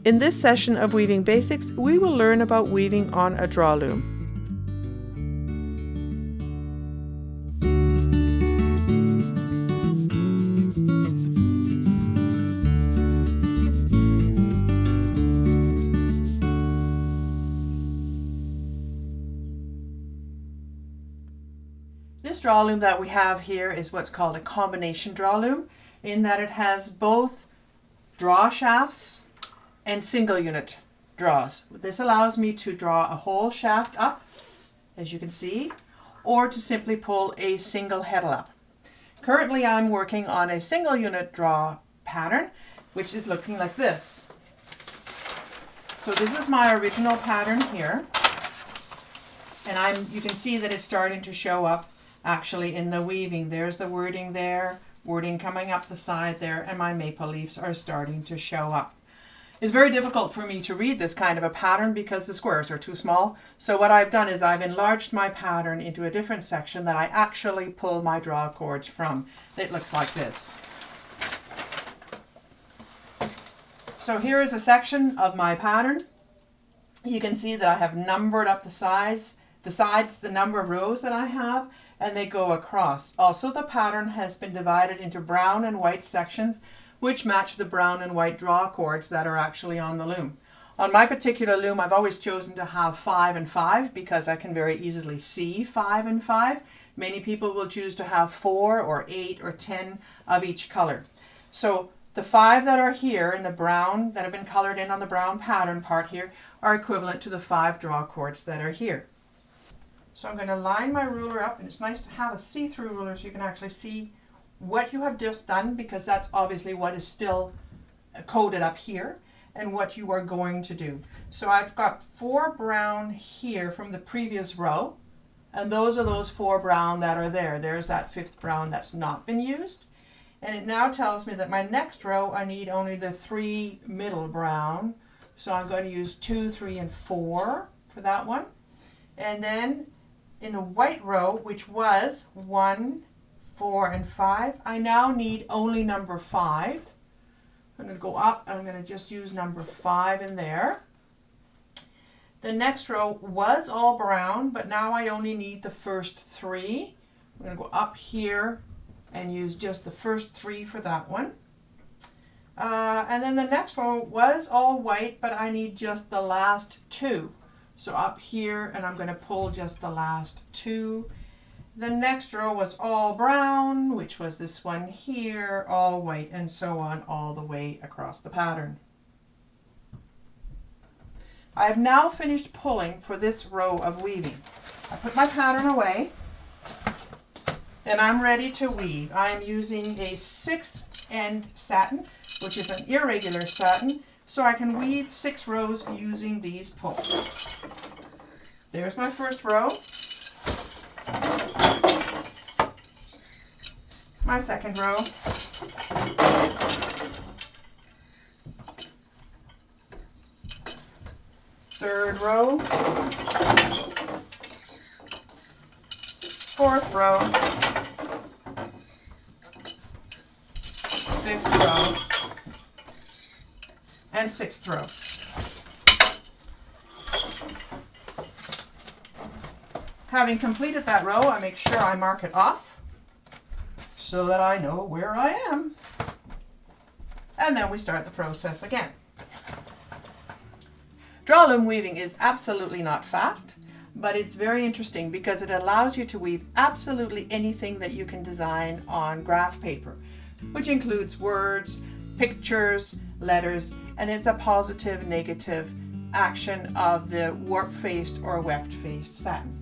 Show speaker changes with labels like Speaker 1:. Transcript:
Speaker 1: In this session of Weaving Basics, we will learn about weaving on a drawloom. This drawloom that we have here is what's called a combination drawloom, in that it has both draw shafts and single unit draws. This allows me to draw a whole shaft up, as you can see, or to simply pull a single heddle up. Currently I'm working on a single unit draw pattern, which is looking like this. So this is my original pattern here, and you can see that it's starting to show up actually in the weaving. There's the wording there, wording coming up the side there, and my maple leaves are starting to show up. It's very difficult for me to read this kind of a pattern because the squares are too small. So what I've done is I've enlarged my pattern into a different section that I actually pull my draw cords from. It looks like this. So here is a section of my pattern. You can see that I have numbered up the sides, the number of rows that I have, and they go across. Also, the pattern has been divided into brown and white sections, which match the brown and white draw cords that are actually on the loom. On my particular loom, I've always chosen to have 5 and 5 because I can very easily see 5 and 5. Many people will choose to have 4 or 8 or 10 of each color. So the 5 that are here in the brown, that have been colored in on the brown pattern part here, are equivalent to the 5 draw cords that are here. So I'm going to line my ruler up, and it's nice to have a see-through ruler so you can actually see what you have just done, because that's obviously what is still coded up here and what you are going to do. So I've got 4 brown here from the previous row, and those are those 4 brown that are there. There's that 5th brown that's not been used, and it now tells me that my next row I need only the 3 middle brown, so I'm going to use 2, 3, and 4 for that one. And then in the white row, which was 1, 4, and 5, I now need only number 5. I'm going to go up and I'm going to just use number 5 in there. The next row was all brown, but now I only need the first 3. I'm going to go up here and use just the first 3 for that one. And then the next row was all white, but I need just the last 2. So up here, and I'm going to pull just the last 2. The next row was all brown, which was this one here, all white, and so on all the way across the pattern. I have now finished pulling for this row of weaving. I put my pattern away, and I'm ready to weave. I am using a 6-end satin, which is an irregular satin, so I can weave 6 rows using these pulls. There's my first row. My second row. Third row. Fourth row. Fifth row. And 6th row. Having completed that row, I make sure I mark it off so that I know where I am. And then we start the process again. Drawloom weaving is absolutely not fast, but it's very interesting because it allows you to weave absolutely anything that you can design on graph paper, which includes words, pictures, letters, and it's a positive, negative action of the warp-faced or weft-faced satin.